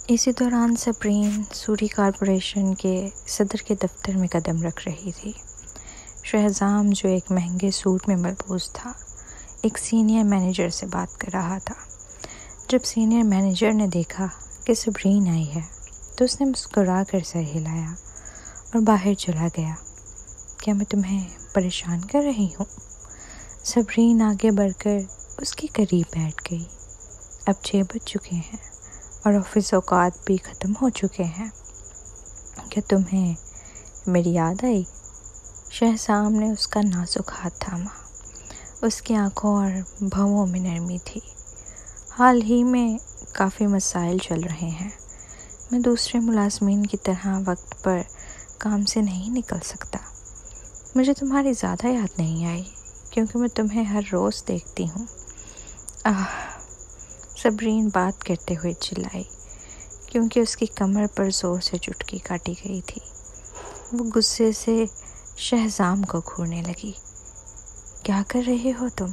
اسی دوران Sabreen sorry corporation کے صدر کے دفتر میں قدم رکھ رہی تھی۔ شہزام، جو ایک مہنگے سوٹ میں ملبوس تھا، ایک سینئر مینیجر سے بات کر رہا تھا۔ جب سینئر مینیجر نے دیکھا کہ صبرین آئی ہے تو اس نے مسکرا کر سر ہلایا اور باہر چلا گیا۔ کیا میں تمہیں پریشان کر رہی ہوں؟ صبرین آگے بڑھ کر اس کے قریب بیٹھ گئی۔ اب 6 بج چکے ہیں اور آفس اوقات بھی ختم ہو چکے ہیں۔ کیا تمہیں میری یاد آئی؟ شہزام نے اس کا نازک ہاتھ تھاما۔ اس کی آنکھوں اور بھووں میں نرمی تھی۔ حال ہی میں کافی مسائل چل رہے ہیں۔ میں دوسرے ملازمین کی طرح وقت پر کام سے نہیں نکل سکتا۔ مجھے تمہاری زیادہ یاد نہیں آئی کیونکہ میں تمہیں ہر روز دیکھتی ہوں۔ صبرین بات کرتے ہوئے چلائی کیونکہ اس کی کمر پر زور سے چٹکی کاٹی گئی تھی۔ وہ غصے سے شہزام کو گھورنے لگی۔ کیا کر رہے ہو تم؟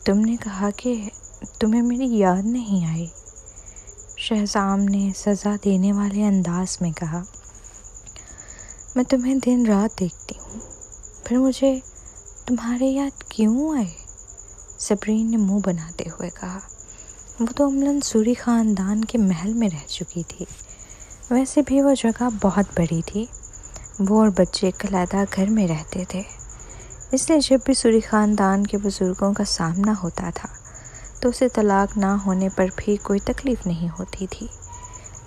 تم نے کہا کہ تمہیں میری یاد نہیں آئی۔ شہزام نے سزا دینے والے انداز میں کہا، میں تمہیں دن رات دیکھتی ہوں، پھر مجھے تمہارے یاد کیوں آئے؟ صبرین نے منہ بناتے ہوئے کہا۔ وہ تو عملاً سوری خاندان کے محل میں رہ چکی تھی۔ ویسے بھی وہ جگہ بہت بڑی تھی۔ وہ اور بچے علیحدہ گھر میں رہتے تھے، اس لیے جب بھی سوری خاندان کے بزرگوں کا سامنا ہوتا تھا تو اسے طلاق نہ ہونے پر بھی کوئی تکلیف نہیں ہوتی تھی۔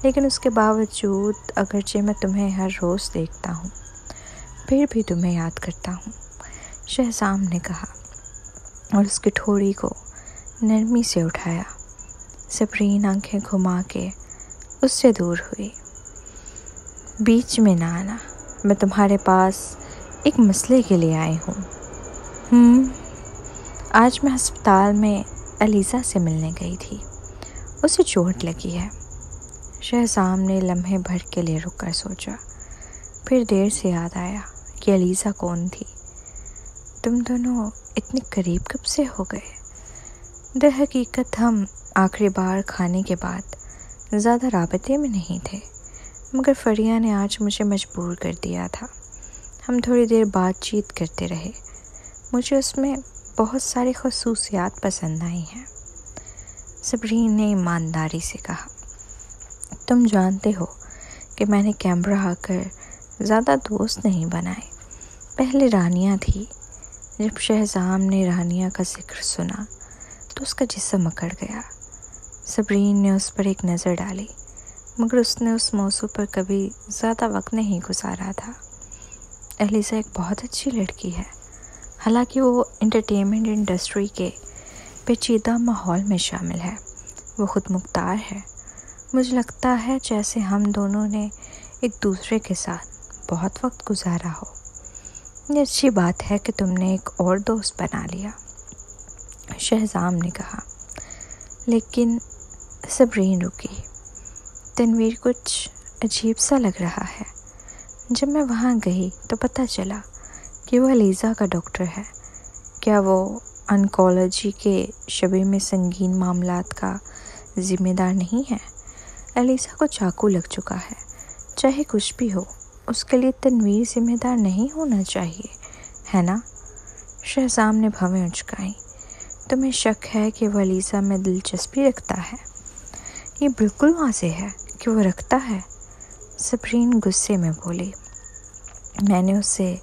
لیکن اس کے باوجود اگرچہ میں تمہیں ہر روز دیکھتا ہوں، پھر بھی تمہیں یاد کرتا ہوں، شہزام نے کہا اور اس کی ٹھوڑی کو نرمی سے اٹھایا۔ صبرین آنکھیں گھما کے اس سے دور ہوئی۔ بیچ میں نہ آنا، میں تمہارے پاس ایک مسئلے کے لیے آئی ہوں۔ آج میں ہسپتال میں علیزہ سے ملنے گئی تھی، اسے چوٹ لگی ہے۔ شہزام نے لمحے بھر کے لیے رک کر سوچا، پھر دیر سے یاد آیا کہ علیزہ کون تھی۔ تم دونوں اتنے قریب کب سے ہو گئے؟ در حقیقت ہم آخری بار کھانے کے بعد زیادہ رابطے میں نہیں تھے، مگر فریہ نے آج مجھے مجبور کر دیا تھا۔ ہم تھوڑی دیر بات چیت کرتے رہے۔ مجھے اس میں بہت ساری خصوصیات پسند آئی ہیں۔ صبرین نے ایمانداری سے کہا، تم جانتے ہو کہ میں نے کیمبرا آ کر زیادہ دوست نہیں بنائے۔ پہلے رانیہ تھی۔ جب شہزام نے رانیہ کا ذکر سنا تو اس کا جسم اکڑ گیا۔ صبرین نے اس پر ایک نظر ڈالی، مگر اس نے اس موضوع پر کبھی زیادہ وقت نہیں گزارا تھا۔ علیزہ ایک بہت اچھی لڑکی ہے، حالانکہ وہ انٹرٹینمنٹ انڈسٹری کے پیچیدہ ماحول میں شامل ہے۔ وہ خود مختار ہے۔ مجھے لگتا ہے جیسے ہم دونوں نے ایک دوسرے کے ساتھ بہت وقت گزارا ہو۔ یہ اچھی بات ہے کہ تم نے ایک اور دوست بنا لیا، شہزام نے کہا۔ لیکن صبرین رکی۔ تنویر کچھ عجیب سا لگ رہا ہے۔ جب میں وہاں گئی تو پتہ چلا کہ وہ علیزہ کا ڈاکٹر ہے۔ کیا وہ انکولوجی کے شعبے میں سنگین معاملات کا ذمہ دار نہیں ہے؟ علیزہ کو چاقو لگ چکا ہے۔ چاہے کچھ بھی ہو، اس کے لیے تنویر ذمہ دار نہیں ہونا چاہیے، ہے نا؟ شہزام نے بھویں اچکائیں۔ تمہیں شک ہے کہ وہ علیزہ میں دلچسپی رکھتا ہے؟ یہ بالکل واضح ہے کہ وہ رکھتا ہے، صبرین غصے میں بولی۔ میں نے اس سے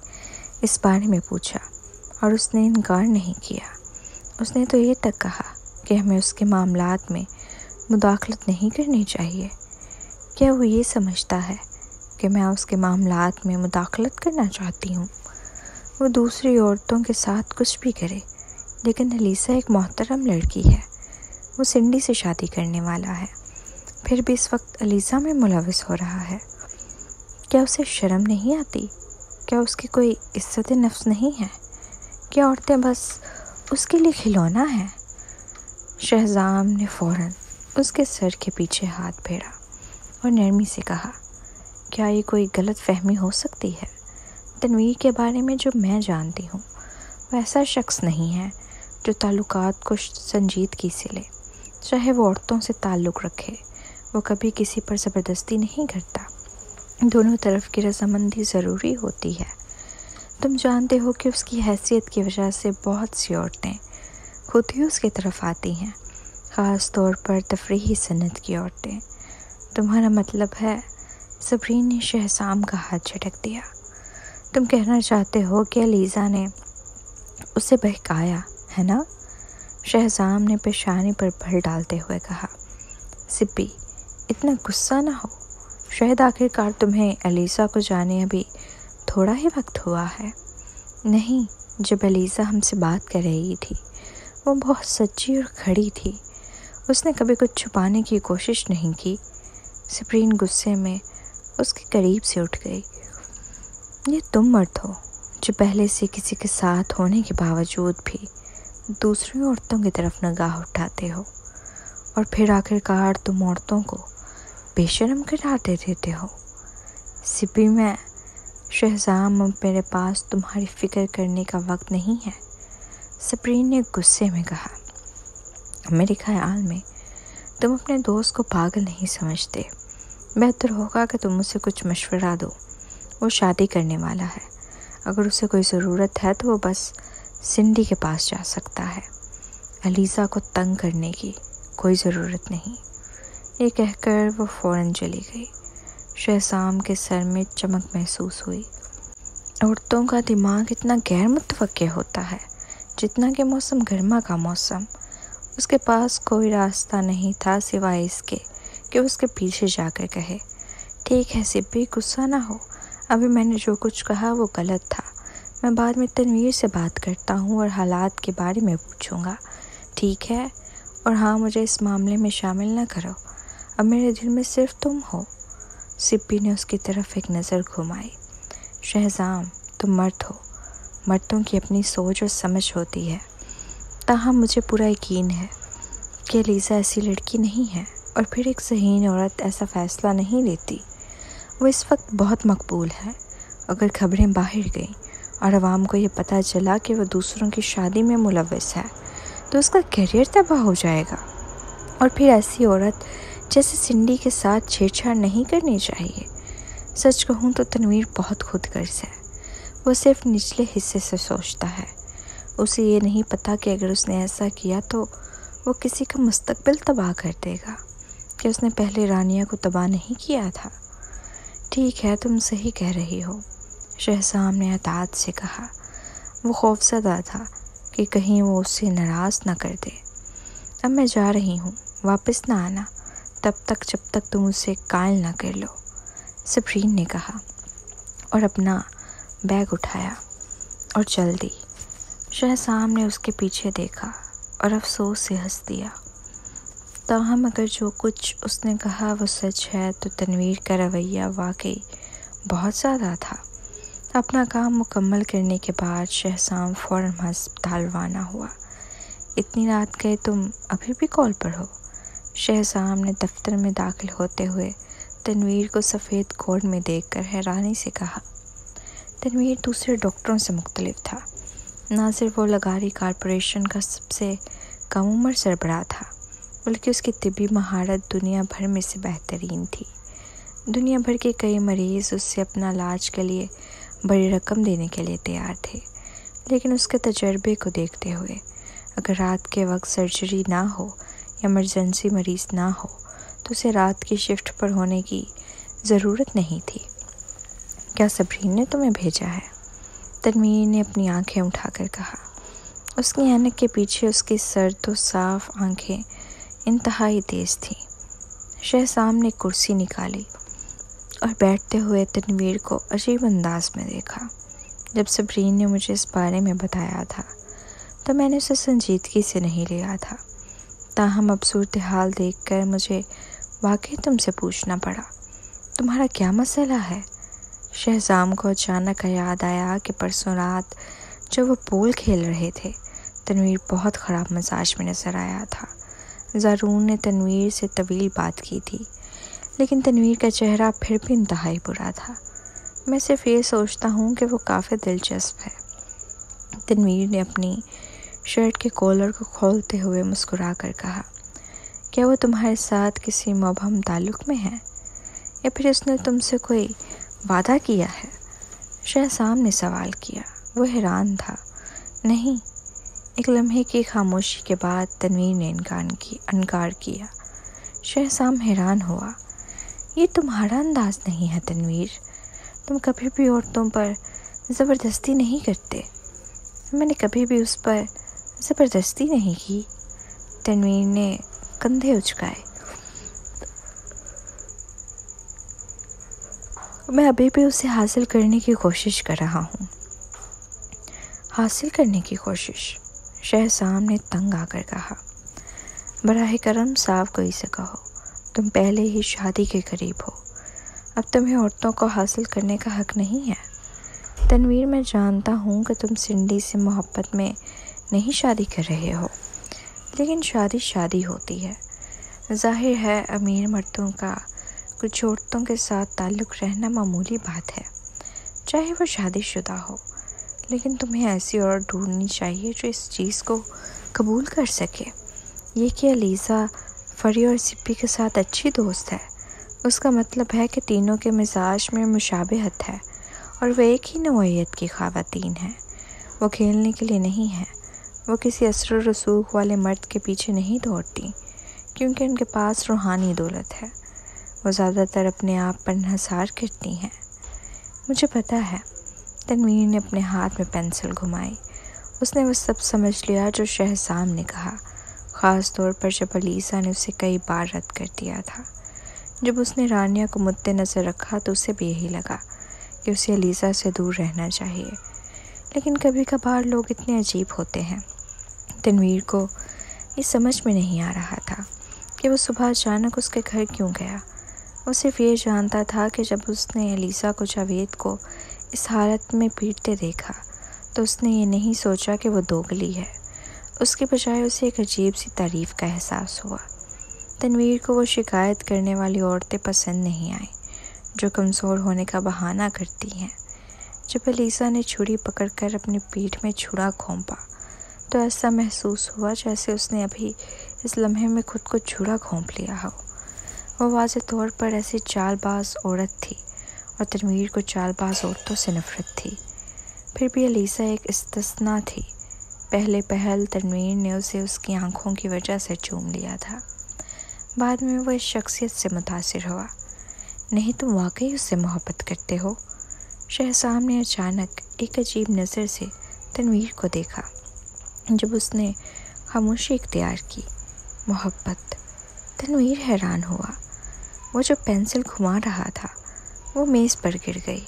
اس بارے میں پوچھا اور اس نے انکار نہیں کیا۔ اس نے تو یہ تک کہا کہ ہمیں اس کے معاملات میں مداخلت نہیں کرنی چاہیے۔ کیا وہ یہ سمجھتا ہے کہ میں اس کے معاملات میں مداخلت کرنا چاہتی ہوں؟ وہ دوسری عورتوں کے ساتھ کچھ بھی کرے، لیکن علیزہ ایک محترم لڑکی ہے۔ وہ سنڈی سے شادی کرنے والا ہے، پھر بھی اس وقت علیزہ میں ملوث ہو رہا ہے۔ کیا اسے شرم نہیں آتی؟ کیا اس کی کوئی عزت نفس نہیں ہے؟ کیا عورتیں بس اس کے لیے کھلونا ہیں؟ شہزام نے فوراً اس کے سر کے پیچھے ہاتھ پھیرا اور نرمی سے کہا، کیا یہ کوئی غلط فہمی ہو سکتی ہے؟ تنویر کے بارے میں جو میں جانتی ہوں، وہ ایسا شخص نہیں ہے جو تعلقات کو سنجیدگی سے لے، چاہے وہ عورتوں سے تعلق رکھے۔ وہ کبھی کسی پر زبردستی نہیں کرتا، دونوں طرف کی رضامندی ضروری ہوتی ہے۔ تم جانتے ہو کہ اس کی حیثیت کی وجہ سے بہت سی عورتیں خود ہی اس کی طرف آتی ہیں، خاص طور پر تفریحی صنعت کی عورتیں۔ تمہارا مطلب ہے؟ صبرین نے شہزام کا ہاتھ جھٹک دیا۔ تم کہنا چاہتے ہو کہ علیزہ نے اسے بہکایا ہے نا؟ شہزام نے پیشانی پر بل ڈالتے ہوئے کہا۔ سپی، اتنا غصہ نہ ہو، شاید آخرکار تمہیں علیزہ کو جانے ابھی تھوڑا ہی وقت ہوا ہے۔ نہیں، جب علیزہ ہم سے بات کر رہی تھی وہ بہت سچی اور کھڑی تھی، اس نے کبھی کچھ چھپانے کی کوشش نہیں کی۔ صبرین غصے میں اس کے قریب سے اٹھ گئی۔ یہ تم مرد ہو جو پہلے سے کسی کے ساتھ ہونے کے باوجود بھی دوسری عورتوں کی طرف نگاہ اٹھاتے ہو، اور پھر آخرکار تم عورتوں کو بے شرم قرار دے دیتے ہو۔ سپی، میں شہزام، اب میرے پاس تمہاری فکر کرنے کا وقت نہیں ہے، صبرین نے غصے میں کہا۔ میرے خیال میں تم اپنے دوست کو پاگل نہیں سمجھتے، بہتر ہوگا کہ تم اسے کچھ مشورہ دو۔ وہ شادی کرنے والا ہے، اگر اسے کوئی ضرورت ہے تو وہ بس سنڈی کے پاس جا سکتا ہے، علیزہ کو تنگ کرنے کی کوئی ضرورت نہیں۔ یہ کہہ کر وہ فوراً چلی گئی۔ شہزام کے سر میں چمک محسوس ہوئی۔ عورتوں کا دماغ اتنا غیر متوقع ہوتا ہے جتنا کہ موسم گرما کا موسم۔ اس کے پاس کوئی راستہ نہیں تھا سوائے اس کے کہ اس کے پیچھے جا کر کہے، ٹھیک ہے سپی، غصہ نہ ہو، ابھی میں نے جو کچھ کہا وہ غلط تھا، میں بعد میں تنویر سے بات کرتا ہوں اور حالات کے بارے میں پوچھوں گا، ٹھیک ہے؟ اور ہاں، مجھے اس معاملے میں شامل نہ کرو، اب میرے دل میں صرف تم ہو۔ سپی نے اس کی طرف ایک نظر گھمائی۔ شہزام، تم مرد ہو، مردوں کی اپنی سوچ اور سمجھ ہوتی ہے، تاہم مجھے پورا یقین ہے کہ علیزہ ایسی لڑکی نہیں ہے، اور پھر ایک ذہین عورت ایسا فیصلہ نہیں لیتی۔ وہ اس وقت بہت مقبول ہے، اگر خبریں باہر گئیں اور عوام کو یہ پتہ چلا کہ وہ دوسروں کی شادی میں ملوث ہے تو اس کا کیریئر تباہ ہو جائے گا، اور پھر ایسی عورت جیسے سنڈی کے ساتھ چھیڑ چھاڑ نہیں کرنی چاہیے۔ سچ کہوں تو تنویر بہت خود غرض ہے، وہ صرف نچلے حصے سے سوچتا ہے، اسے یہ نہیں پتا کہ اگر اس نے ایسا کیا تو وہ کسی کا مستقبل تباہ کر دے گا، کہ اس نے پہلے رانیہ کو تباہ نہیں کیا تھا۔ ٹھیک ہے، تم صحیح کہہ رہی ہو، شہزام نے اطاعت سے کہا۔ وہ خوفزدہ تھا کہ کہیں وہ اسے ناراض نہ کر دے۔ اب میں جا رہی ہوں، واپس نہ آنا تب تک جب تک تم اسے قائل نہ کر لو، صبرین نے کہا، اور اپنا بیگ اٹھایا اور چل دی۔ شہزام نے اس کے پیچھے دیکھا اور افسوس سے ہنس دیا۔ تاہم اگر جو کچھ اس نے کہا وہ سچ ہے تو تنویر کا رویہ واقعی بہت زیادہ تھا۔ اپنا کام مکمل کرنے کے بعد شہزام فوراً ہسپتال روانہ ہوا۔ اتنی رات گئے تم ابھی بھی کال پر ہو؟ شہزام نے دفتر میں داخل ہوتے ہوئے تنویر کو سفید کوٹ میں دیکھ کر حیرانی سے کہا۔ تنویر دوسرے ڈاکٹروں سے مختلف تھا، نہ صرف وہ لغاری کارپوریشن کا سب سے کم عمر سربراہ تھا، بلکہ اس کی طبی مہارت دنیا بھر میں سے بہترین تھی۔ دنیا بھر کے کئی مریض اس سے اپنا علاج کے لیے بڑی رقم دینے کے لیے تیار تھے، لیکن اس کے تجربے کو دیکھتے ہوئے اگر رات کے وقت سرجری نہ ہو یا ایمرجنسی مریض نہ ہو تو اسے رات کی شفٹ پر ہونے کی ضرورت نہیں تھی۔ کیا صبرین نے تمہیں بھیجا ہے؟ تنویر نے اپنی آنکھیں اٹھا کر کہا۔ اس کی اینک کے پیچھے اس کی سرد و صاف آنکھیں انتہائی تیز تھیں۔ شہزام نے کرسی نکالی اور بیٹھتے ہوئے تنویر کو عجیب انداز میں دیکھا۔ جب صبرین نے مجھے اس بارے میں بتایا تھا تو میں نے اسے سنجیدگی سے نہیں لیا تھا، تاہم اب صورتحال دیکھ کر مجھے واقعی تم سے پوچھنا پڑا، تمہارا کیا مسئلہ ہے؟ شہزام کو اچانک یاد آیا کہ پرسوں رات جب وہ پول کھیل رہے تھے تنویر بہت خراب مزاج میں نظر آیا تھا۔ زارون نے تنویر سے طویل بات کی تھی، لیکن تنویر کا چہرہ پھر بھی انتہائی برا تھا۔ میں صرف یہ سوچتا ہوں کہ وہ کافی دلچسپ ہے۔ تنویر نے اپنی شرٹ کے کالر کو کھولتے ہوئے مسکرا کر کہا۔ کیا وہ تمہارے ساتھ کسی مبہم تعلق میں ہے یا پھر اس نے تم سے کوئی وعدہ کیا ہے؟ شہزام نے سوال کیا۔ وہ حیران تھا۔ نہیں۔ ایک لمحے کی خاموشی کے بعد تنویر نے انکار کیا۔ شہزام حیران ہوا۔ یہ تمہارا انداز نہیں ہے تنویر، تم کبھی بھی عورتوں پر زبردستی نہیں کرتے۔ میں نے کبھی بھی اس پر زبردستی نہیں کی۔ تنویر نے کندھے اچکائے۔ میں ابھی بھی اسے حاصل کرنے کی کوشش کر رہا ہوں۔ حاصل کرنے کی کوشش؟ شہزام نے تنگ آ کر کہا۔ براہ کرم صاف کوئی سے کہو، تم پہلے ہی شادی کے قریب ہو، اب تمہیں عورتوں کو حاصل کرنے کا حق نہیں ہے۔ تنویر، میں جانتا ہوں کہ تم سنڈی سے محبت میں نہیں شادی کر رہے ہو، لیکن شادی ہوتی ہے۔ ظاہر ہے امیر مردوں کا کچھ عورتوں کے ساتھ تعلق رہنا معمولی بات ہے، چاہے وہ شادی شدہ ہو، لیکن تمہیں ایسی عورت ڈھونڈنی چاہیے جو اس چیز کو قبول کر سکے۔ یہ کہ علیزہ فری اور سپی کے ساتھ اچھی دوست ہے، اس کا مطلب ہے کہ تینوں کے مزاج میں مشابہت ہے اور وہ ایک ہی نوعیت کی خواتین ہیں۔ وہ کھیلنے کے لیے نہیں ہیں، وہ کسی اثر و رسوخ والے مرد کے پیچھے نہیں دوڑتی، کیونکہ ان کے پاس روحانی دولت ہے۔ وہ زیادہ تر اپنے آپ پر انحصار کرتی ہیں۔ مجھے پتہ ہے۔ تنویر نے اپنے ہاتھ میں پینسل گھمائی۔ اس نے وہ سب سمجھ لیا جو شہزام نے کہا، خاص طور پر جب علیزہ نے اسے کئی بار رد کر دیا تھا۔ جب اس نے رانیہ کو مد نظر رکھا تو اسے بھی یہی لگا کہ اسے علیزہ سے دور رہنا چاہیے، لیکن کبھی کبھار لوگ اتنے عجیب ہوتے ہیں۔ تنویر کو یہ سمجھ میں نہیں آ رہا تھا کہ وہ صبح اچانک اس کے گھر کیوں گیا۔ وہ صرف یہ جانتا تھا کہ جب اس نے علیزہ کو جاوید کو اس حالت میں پیٹتے دیکھا تو اس نے یہ نہیں سوچا کہ وہ دوگلی ہے، اس کے بجائے اسے ایک عجیب سی تعریف کا احساس ہوا۔ تنویر کو وہ شکایت کرنے والی عورتیں پسند نہیں آئیں جو کمزور ہونے کا بہانہ کرتی ہیں۔ جب علیزہ نے چھری پکڑ کر اپنی پیٹھ میں چھڑا گھونپا تو ایسا محسوس ہوا جیسے اس نے ابھی اس لمحے میں خود کو چھڑا گھونپ لیا ہو۔ وہ واضح طور پر ایسی چال باز عورت تھی اور تنویر کو چال باز عورتوں سے نفرت تھی۔ پھر بھی علیزہ ایک استثناء تھی۔ پہلے پہل تنویر نے اسے اس کی آنکھوں کی وجہ سے چوم لیا تھا، بعد میں وہ اس شخصیت سے متاثر ہوا۔ نہیں، تم واقعی اس سے محبت کرتے ہو؟ شہزام نے اچانک ایک عجیب نظر سے تنویر کو دیکھا۔ جب اس نے خاموشی اختیار کی۔ محبت؟ تنویر حیران ہوا۔ وہ جو پینسل گھما رہا تھا وہ میز پر گر گئی۔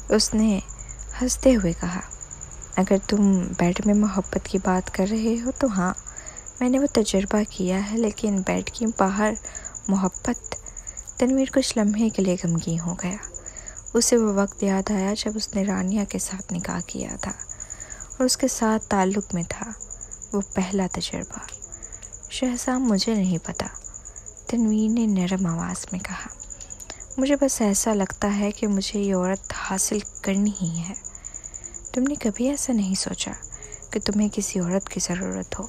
اس نے ہنستے ہوئے کہا، اگر تم بیڈ میں محبت کی بات کر رہے ہو تو ہاں، میں نے وہ تجربہ کیا ہے، لیکن بیڈ کے باہر محبت؟ تنویر کچھ لمحے کے لیے غمگین ہو گیا۔ اسے وہ وقت یاد آیا جب اس نے رانیہ کے ساتھ نکاح کیا تھا اور اس کے ساتھ تعلق میں تھا، وہ پہلا تجربہ۔ شہزام، مجھے نہیں پتا، تنویر نے نرم آواز میں کہا۔ مجھے بس ایسا لگتا ہے کہ مجھے یہ عورت حاصل کرنی ہی ہے۔ تم نے کبھی ایسا نہیں سوچا کہ تمہیں کسی عورت کی ضرورت ہو؟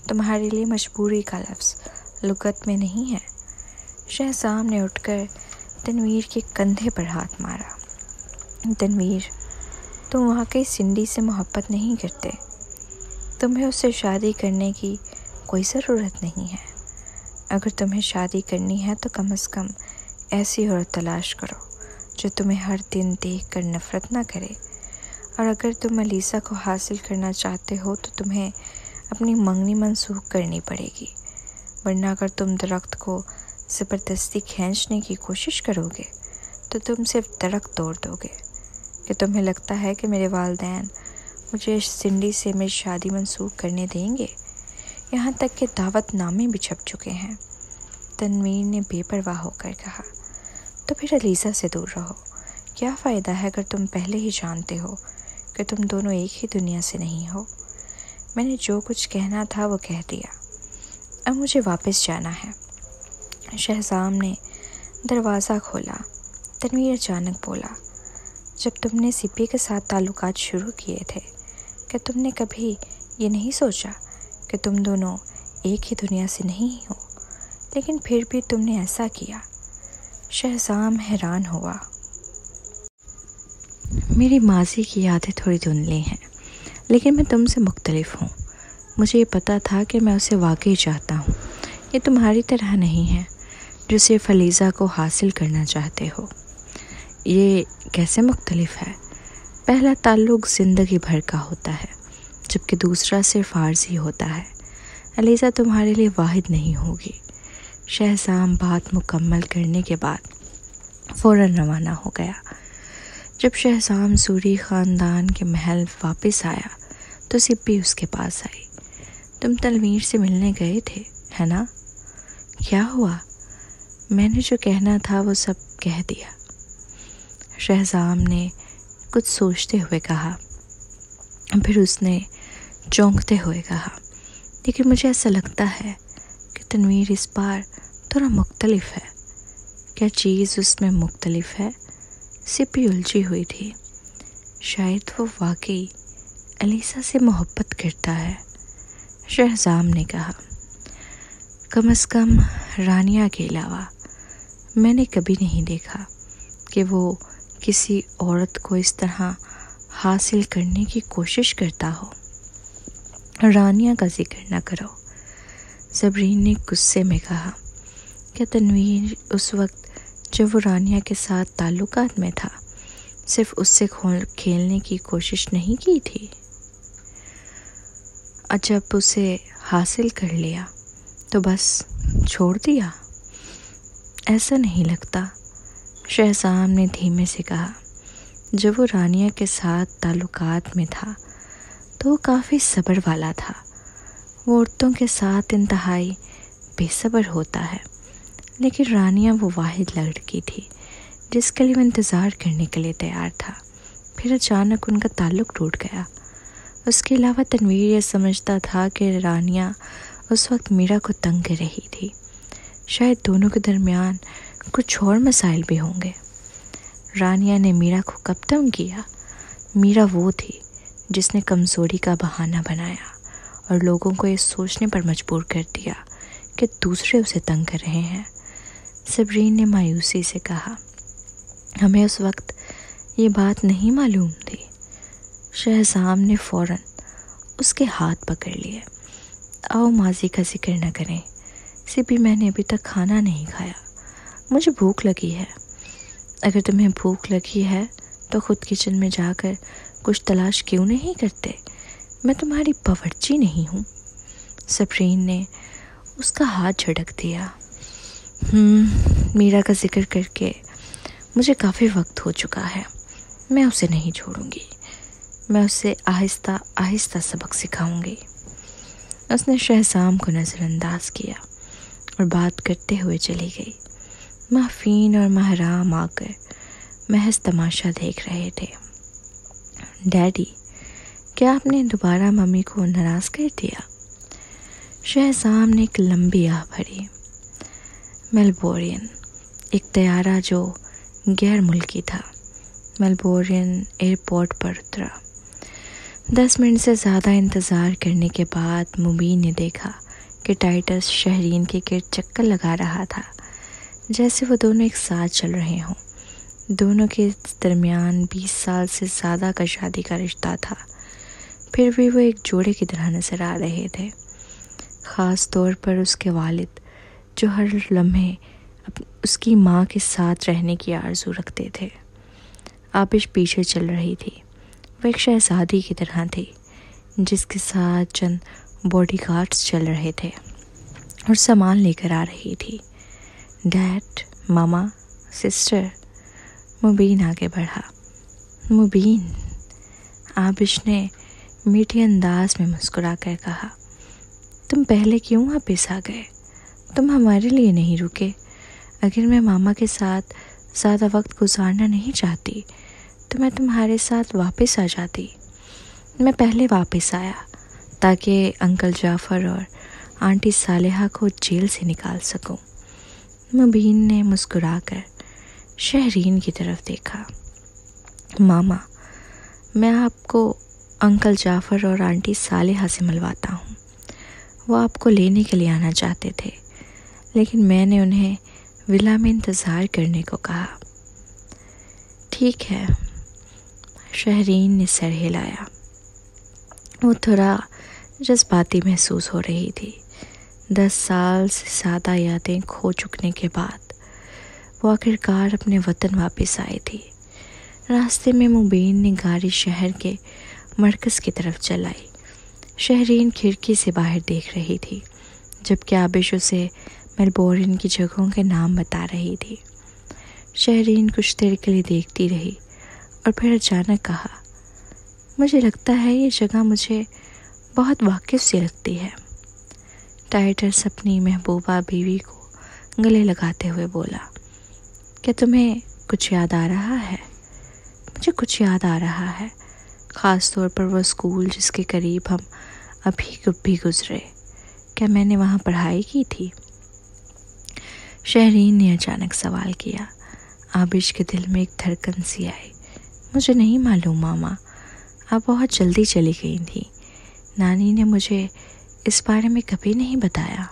تمہارے لیے مجبوری کا لفظ لغت میں نہیں ہے۔ شہزام نے اٹھ کر تنویر کے کندھے پر ہاتھ مارا۔ تنویر، تم واقعی سنڈی سے محبت نہیں کرتے۔ تمہیں اس سے شادی کرنے کی کوئی ضرورت نہیں ہے۔ اگر تمہیں شادی کرنی ہے تو کم از کم ایسی عورت تلاش کرو جو تمہیں ہر دن دیکھ کر نفرت نہ کرے، اور اگر تم علیزہ کو حاصل کرنا چاہتے ہو تو تمہیں اپنی منگنی منسوخ کرنی پڑے گی، ورنہ اگر تم درخت کو زبردستی کھینچنے کی کوشش کرو گے تو تم صرف درخت توڑ دو گے۔ کہ تمہیں لگتا ہے کہ میرے والدین مجھے سنڈی سے میری شادی منسوخ کرنے دیں گے؟ یہاں تک کہ دعوت نامے بھی چھپ چکے ہیں۔ تنویر نے بے پرواہ ہو کر کہا، تو پھر علیزہ سے دور رہو۔ کیا فائدہ ہے اگر تم پہلے ہی جانتے ہو کہ تم دونوں ایک ہی دنیا سے نہیں ہو؟ میں نے جو کچھ کہنا تھا وہ کہہ دیا، اب مجھے واپس جانا ہے۔ شہزام نے دروازہ کھولا۔ تنویر اچانک بولا، جب تم نے سپی کے ساتھ تعلقات شروع کیے تھے، کہ تم نے کبھی یہ نہیں سوچا کہ تم دونوں ایک ہی دنیا سے نہیں ہو؟ لیکن پھر بھی تم نے ایسا کیا۔ شہزام حیران ہوا۔ میری ماضی کی یادیں تھوڑی دھندلی ہیں، لیکن میں تم سے مختلف ہوں۔ مجھے یہ پتہ تھا کہ میں اسے واقعی چاہتا ہوں۔ یہ تمہاری طرح نہیں ہے جو صرف علیزہ کو حاصل کرنا چاہتے ہو۔ یہ کیسے مختلف ہے؟ پہلا تعلق زندگی بھر کا ہوتا ہے، جبکہ دوسرا صرف عارضی ہوتا ہے۔ علیزہ تمہارے لیے واحد نہیں ہوگی۔ شہزام بات مکمل کرنے کے بعد فوراً روانہ ہو گیا۔ جب شہزام سوری خاندان کے محل واپس آیا تو سپی اس کے پاس آئی۔ تم تنویر سے ملنے گئے تھے، ہے نا؟ کیا ہوا؟ میں نے جو کہنا تھا وہ سب کہہ دیا، شہزام نے کچھ سوچتے ہوئے کہا۔ پھر اس نے چونکتے ہوئے کہا، لیکن مجھے ایسا لگتا ہے کہ تنویر اس بار تھوڑا مختلف ہے۔ کیا چیز اس میں مختلف ہے؟ سپی الجھی ہوئی تھی۔ شاید وہ واقعی علیزہ سے محبت کرتا ہے، شہزام نے کہا۔ کم از کم رانیہ کے علاوہ میں نے کبھی نہیں دیکھا کہ وہ کسی عورت کو اس طرح حاصل کرنے کی کوشش کرتا ہو۔ رانیہ کا ذکر نہ کرو، صبرین نے غصے میں کہا۔ کیا تنویر اس وقت جب وہ رانیہ کے ساتھ تعلقات میں تھا صرف اس سے کھیلنے کی کوشش نہیں کی تھی؟ اور جب اسے حاصل کر لیا تو بس چھوڑ دیا؟ ایسا نہیں لگتا، شہزام نے دھیمے سے کہا۔ جب وہ رانیہ کے ساتھ تعلقات میں تھا تو وہ کافی صبر والا تھا۔ وہ عورتوں کے ساتھ انتہائی بے صبر ہوتا ہے، لیکن رانیہ وہ واحد لڑکی تھی جس کے لیے وہ انتظار کرنے کے لیے تیار تھا۔ پھر اچانک ان کا تعلق ٹوٹ گیا۔ اس کے علاوہ تنویر یہ سمجھتا تھا کہ رانیہ اس وقت میرا کو تنگ کر رہی تھی۔ شاید دونوں کے درمیان کچھ اور مسائل بھی ہوں گے۔ رانیہ نے میرا کو کب تنگ کیا؟ میرا وہ تھی جس نے کمزوری کا بہانہ بنایا اور لوگوں کو یہ سوچنے پر مجبور کر دیا کہ دوسرے اسے تنگ کر رہے ہیں، صبرین نے مایوسی سے کہا۔ ہمیں اس وقت یہ بات نہیں معلوم تھی۔ شہزام نے فوراً اس کے ہاتھ پکڑ لیے۔ آؤ ماضی کا ذکر نہ کریں، سپی میں نے ابھی تک کھانا نہیں کھایا، مجھے بھوک لگی ہے۔ اگر تمہیں بھوک لگی ہے تو خود کچن میں جا کر کچھ تلاش کیوں نہیں کرتے؟ میں تمہاری باورچی نہیں ہوں۔ صبرین نے اس کا ہاتھ جھٹک دیا۔ میرا کا ذکر کر کے مجھے کافی وقت ہو چکا ہے، میں اسے نہیں چھوڑوں گی، میں اسے آہستہ آہستہ سبق سکھاؤں گی۔ اس نے شہزام کو نظر انداز کیا اور بات کرتے ہوئے چلی گئی۔ محفین اور محرام آ کر محض تماشا دیکھ رہے تھے۔ ڈیڈی، کیا آپ نے دوبارہ ممی کو ناراض کر دیا؟ شہزام نے ایک لمبی آہ بھری۔ میلبورن، ایک طیارہ جو غیر ملکی تھا، میلبورن ایئرپورٹ پر اترا۔ 10 منٹ سے زیادہ انتظار کرنے کے بعد مبین نے دیکھا کہ ٹائٹس شہرین کے گرد چکر لگا رہا تھا، جیسے وہ دونوں ایک ساتھ چل رہے ہوں۔ دونوں کے درمیان 20 سال سے زیادہ کا شادی کا رشتہ تھا، پھر بھی وہ ایک جوڑے کی طرح نظر آ رہے تھے، خاص طور پر اس کے والد جو ہر لمحے اس کی ماں کے ساتھ رہنے کی آرزو رکھتے تھے۔ آبش پیچھے چل رہی تھی۔ وہ ایک شہزادی کی طرح تھی جس کے ساتھ چند باڈی گارڈز چل رہے تھے اور سامان لے کر آ رہی تھی۔ ڈیڈ، ماما، سسٹر، مبین آگے بڑھا۔ مبین، آبش نے میٹھے انداز میں مسکرا کر کہا، تم پہلے کیوں واپس آ گئے؟ تم ہمارے لیے نہیں رکے؟ اگر میں ماما کے ساتھ زیادہ وقت گزارنا نہیں چاہتی تو میں تمہارے ساتھ واپس آ جاتی۔ میں پہلے واپس آیا تاکہ انکل جعفر اور آنٹی صالحہ کو جیل سے نکال سکوں۔ مبین نے مسکرا کر شہرین کی طرف دیکھا۔ ماما، میں آپ کو انکل جعفر اور آنٹی صالحہ سے ملواتا ہوں۔ وہ آپ کو لینے کے لیے آنا چاہتے تھے، لیکن میں نے انہیں ولا میں انتظار کرنے کو کہا۔ ٹھیک ہے، شہرین نے سر ہلایا۔ وہ تھوڑا جذباتی محسوس ہو رہی تھی۔ 10 سال سے زیادہ یادیں کھو چکنے کے بعد وہ آخرکار اپنے وطن واپس آئی تھی۔ راستے میں مبین نے گاڑی شہر کے مرکز کی طرف چلائی۔ شہرین کھڑکی سے باہر دیکھ رہی تھی، جبکہ آبش اسے میلبورن کی جگہوں کے نام بتا رہی تھی۔ شہرین کچھ دیر کے لیے دیکھتی رہی اور پھر اچانک کہا، مجھے لگتا ہے یہ جگہ مجھے بہت واقف سی لگتی ہے۔ ٹائٹس اپنی محبوبہ بیوی کو گلے لگاتے ہوئے بولا، کیا تمہیں کچھ یاد آ رہا ہے؟ مجھے کچھ یاد آ رہا ہے، خاص طور پر وہ اسکول جس کے قریب ہم ابھی گزرے۔ کیا میں نے وہاں پڑھائی کی تھی؟ شہرین نے اچانک سوال کیا۔ آبش کے دل میں ایک دھڑکن سی آئی۔ مجھے نہیں معلوم ماما، آپ بہت جلدی چلی گئی تھیں۔ نانی نے مجھے اس بارے میں کبھی نہیں بتایا۔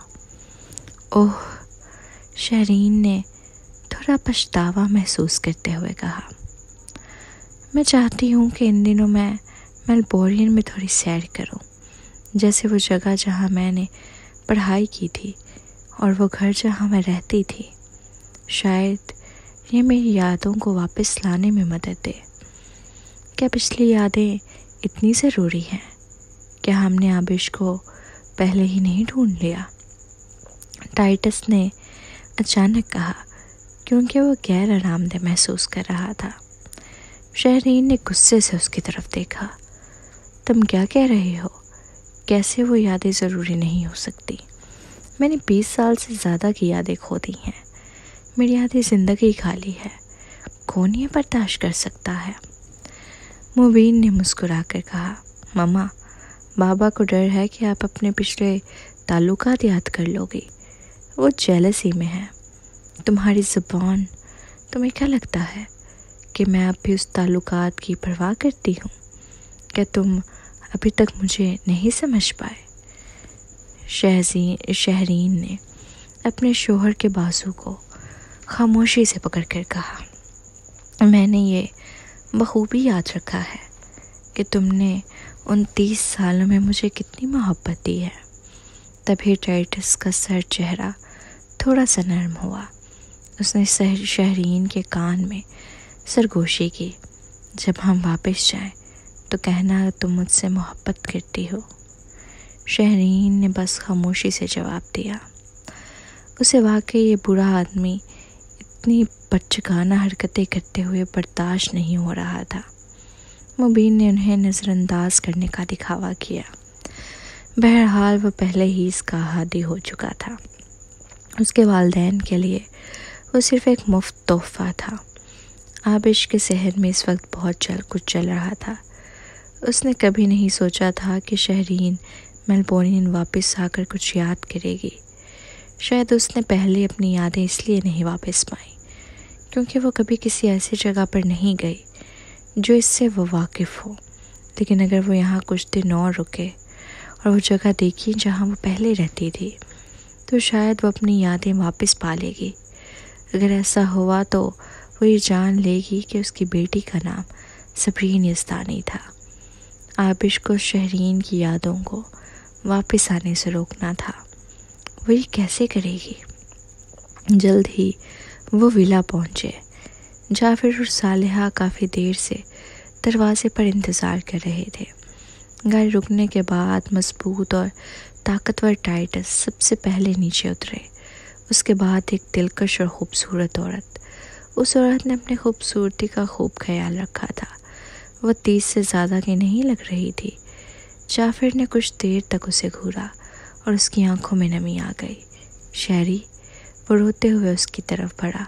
اوہ، شہرین نے تھوڑا پچھتاوا محسوس کرتے ہوئے کہا، میں چاہتی ہوں کہ ان دنوں میں میلبورن میں تھوڑی سیر کروں، جیسے وہ جگہ جہاں میں نے پڑھائی کی تھی اور وہ گھر جہاں میں رہتی تھی۔ شاید یہ میری یادوں کو واپس لانے میں مدد دے۔ کیا پچھلی یادیں اتنی ضروری ہیں؟ کیا ہم نے آبش کو پہلے ہی نہیں ڈھونڈ لیا؟ ٹائٹس نے اچانک کہا، کیونکہ وہ غیر آرام دہ محسوس کر رہا تھا۔ شہرین نے غصے سے اس کی طرف دیکھا۔ تم کیا کہہ رہے ہو؟ کیسے وہ یادیں ضروری نہیں ہو سکتی؟ میں نے 20 سال سے زیادہ کی یادیں کھو دی ہیں۔ میری یادیں زندگی خالی ہے، کون یہ برداشت کر سکتا ہے؟ مبین نے مسکرا کر کہا، ماما، بابا کو ڈر ہے کہ آپ اپنے پچھلے تعلقات یاد کر لو گی۔ وہ جیلسی میں ہے۔ تمہاری زبان، تمہیں کیا لگتا ہے کہ میں اب بھی اس تعلقات کی پرواہ کرتی ہوں؟ کیا تم ابھی تک مجھے نہیں سمجھ پائے؟ شہرین نے اپنے شوہر کے بازو کو خاموشی سے پکڑ کر کہا، میں نے یہ بخوبی یاد رکھا ہے کہ تم نے ان 30 سالوں میں مجھے کتنی محبت دی ہے۔ تبھی ٹائٹس کا چہرہ تھوڑا سا نرم ہوا۔ اس نے شہرین کے کان میں سرگوشی کی، جب ہم واپس جائیں تو کہنا تم مجھ سے محبت کرتی ہو۔ شہرین نے بس خاموشی سے جواب دیا۔ اسے واقعی یہ برا آدمی اتنی بچگانہ حرکتیں کرتے ہوئے برداشت نہیں ہو رہا تھا۔ مبین نے انہیں نظر انداز کرنے کا دکھاوا کیا۔ بہرحال وہ پہلے ہی اس کا عادی ہو چکا تھا۔ اس کے والدین کے لیے وہ صرف ایک مفت تحفہ تھا۔ آبش کے ذہن میں اس وقت بہت کچھ چل رہا تھا۔ اس نے کبھی نہیں سوچا تھا کہ شہرین میلبورن واپس آ کر کچھ یاد کرے گی۔ شاید اس نے پہلے اپنی یادیں اس لیے نہیں واپس پائیں کیونکہ وہ کبھی کسی ایسی جگہ پر نہیں گئی جو اس سے وہ واقف ہو۔ لیکن اگر وہ یہاں کچھ دن اور رکے اور وہ جگہ دیکھی جہاں وہ پہلے رہتی تھی تو شاید وہ اپنی یادیں واپس پا لے گی۔ اگر ایسا ہوا تو وہ یہ جان لے گی کہ اس کی بیٹی کا نام صبرین یزدانی تھا۔ آبش کو شہرین کی یادوں کو واپس آنے سے روکنا تھا۔ وہ یہ کیسے کرے گی؟ جلد ہی وہ ولا پہنچے۔ جعفر اور صالحہ کافی دیر سے دروازے پر انتظار کر رہے تھے۔ گاڑی رکنے کے بعد مضبوط اور طاقتور ٹائٹس سب سے پہلے نیچے اترے۔ اس کے بعد ایک دلکش اور خوبصورت عورت۔ اس عورت نے اپنی خوبصورتی کا خوب خیال رکھا تھا۔ وہ 30 سے زیادہ کی نہیں لگ رہی تھی۔ جعفر نے کچھ دیر تک اسے گھورا اور اس کی آنکھوں میں نمی آ گئی۔ شہری، وہ روتے ہوئے اس کی طرف بڑھا،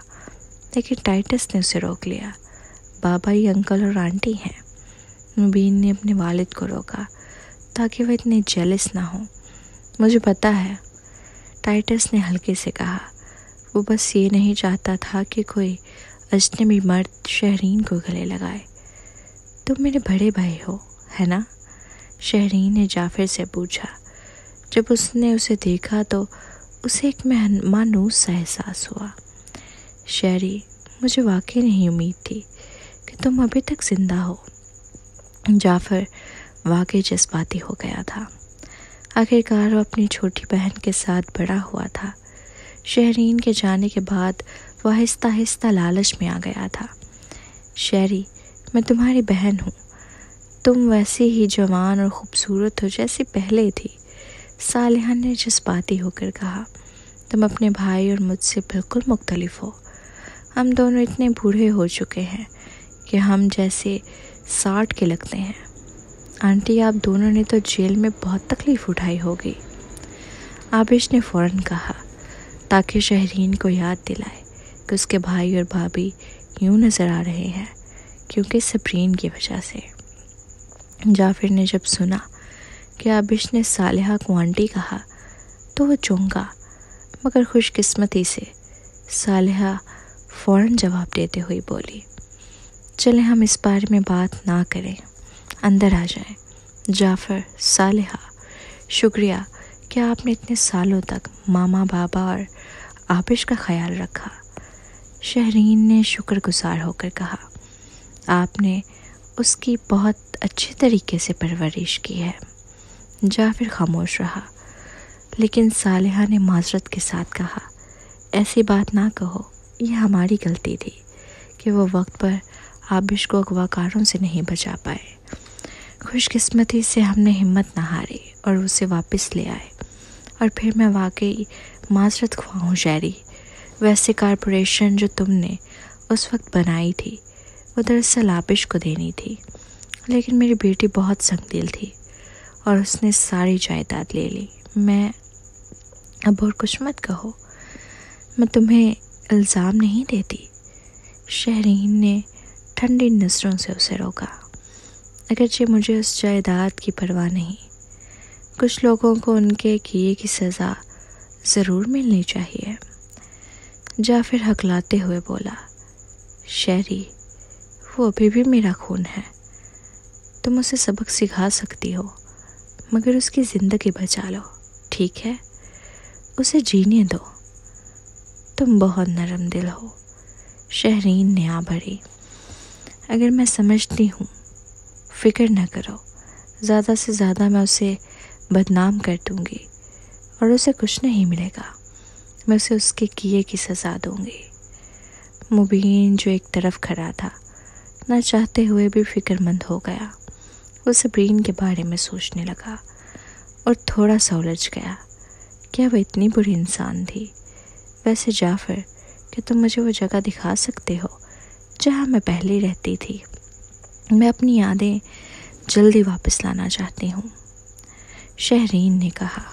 لیکن ٹائٹس نے اسے روک لیا۔ بابا یہ انکل اور آنٹی ہیں۔ مبین نے اپنے والد کو روکا تاکہ وہ اتنے جیلس نہ ہوں۔ مجھے پتہ ہے، ٹائٹس نے ہلکے سے کہا۔ وہ بس یہ نہیں چاہتا تھا کہ کوئی اجنبی مرد شہرین کو گلے لگائے۔ تم میرے بڑے بھائی ہو، ہے نا؟ شہرین نے جعفر سے پوچھا۔ جب اس نے اسے دیکھا تو اسے ایک مانوس سا احساس ہوا۔ شہری، مجھے واقعی نہیں امید تھی کہ تم ابھی تک زندہ ہو۔ جعفر واقعی جذباتی ہو گیا تھا۔ آخرکار وہ اپنی چھوٹی بہن کے ساتھ بڑا ہوا تھا۔ شہرین کے جانے کے بعد وہ آہستہ آہستہ لالچ میں آ گیا تھا۔ شہری، میں تمہاری بہن ہوں، تم ویسی ہی جوان اور خوبصورت ہو جیسی پہلے تھی۔ صالحہ نے جذباتی ہو کر کہا، تم اپنے بھائی اور مجھ سے بالکل مختلف ہو۔ ہم دونوں اتنے بوڑھے ہو چکے ہیں کہ ہم جیسے 60 کے لگتے ہیں۔ آنٹی، آپ دونوں نے تو جیل میں بہت تکلیف اٹھائی ہوگی، آبش نے فوراً کہا، تاکہ شہرین کو یاد دلائے کہ اس کے بھائی اور بھابھی یوں نظر آ رہے ہیں کیونکہ سپرین کی وجہ سے۔ جعفر نے جب سنا کہ آبش نے صالحہ کو آنٹی کہا تو وہ چونکا، مگر خوش قسمتی سے صالحہ فوراً جواب دیتے ہوئی بولی، چلیں ہم اس بارے میں بات نہ کریں، اندر آ جائیں۔ جعفر، صالحہ، شکریہ کہ آپ نے اتنے سالوں تک ماما، بابا اور آبش کا خیال رکھا۔ شہرین نے شکر گزار ہو کر کہا، آپ نے اس کی بہت اچھے طریقے سے پرورش کی ہے۔ جعفر خاموش رہا، لیکن صالحہ نے معذرت کے ساتھ کہا، ایسی بات نہ کہو، یہ ہماری غلطی تھی کہ وہ وقت پر آبش کو اغواکاروں سے نہیں بچا پائے۔ خوش قسمتی سے ہم نے ہمت نہ ہاری اور اسے واپس لے آئے، اور پھر میں واقعی معذرت خواہ ہوں شہری۔ ویسے کارپوریشن جو تم نے اس وقت بنائی تھی وہ دراصل آبش کو دینی تھی، لیکن میری بیٹی بہت سنگ دل تھی اور اس نے ساری جائیداد لے لی۔ میں اب اور کچھ مت کہو، میں تمہیں الزام نہیں دیتی۔ شہرین نے ٹھنڈی نظروں سے اسے روکا، اگرچہ مجھے اس جائیداد کی پرواہ نہیں، کچھ لوگوں کو ان کے کیے کی سزا ضرور ملنی چاہیے۔ جعفر ہکلاتے ہوئے بولا، شہری، وہ ابھی بھی میرا خون ہے، تم اسے سبق سکھا سکتی ہو مگر اس کی زندگی بچا لو، ٹھیک ہے؟ اسے جینے دو۔ تم بہت نرم دل ہو، شہرین نے آ بھری۔ اگر میں سمجھتی ہوں، فکر نہ کرو، زیادہ سے زیادہ میں اسے بدنام کر دوں گی اور اسے کچھ نہیں ملے گا، میں اسے اس کے کیے کی سزا دوں گی۔ مبین جو ایک طرف کھڑا تھا، نہ چاہتے ہوئے بھی فکر مند ہو گیا۔ وہ سپرین کے بارے میں سوچنے لگا اور تھوڑا سا الجھ گیا، کیا وہ اتنی بری انسان تھی؟ ویسے جعفر، کہ تم مجھے وہ جگہ دکھا سکتے ہو جہاں میں پہلے رہتی تھی؟ میں اپنی یادیں جلدی واپس لانا چاہتی ہوں، شہرین نے کہا۔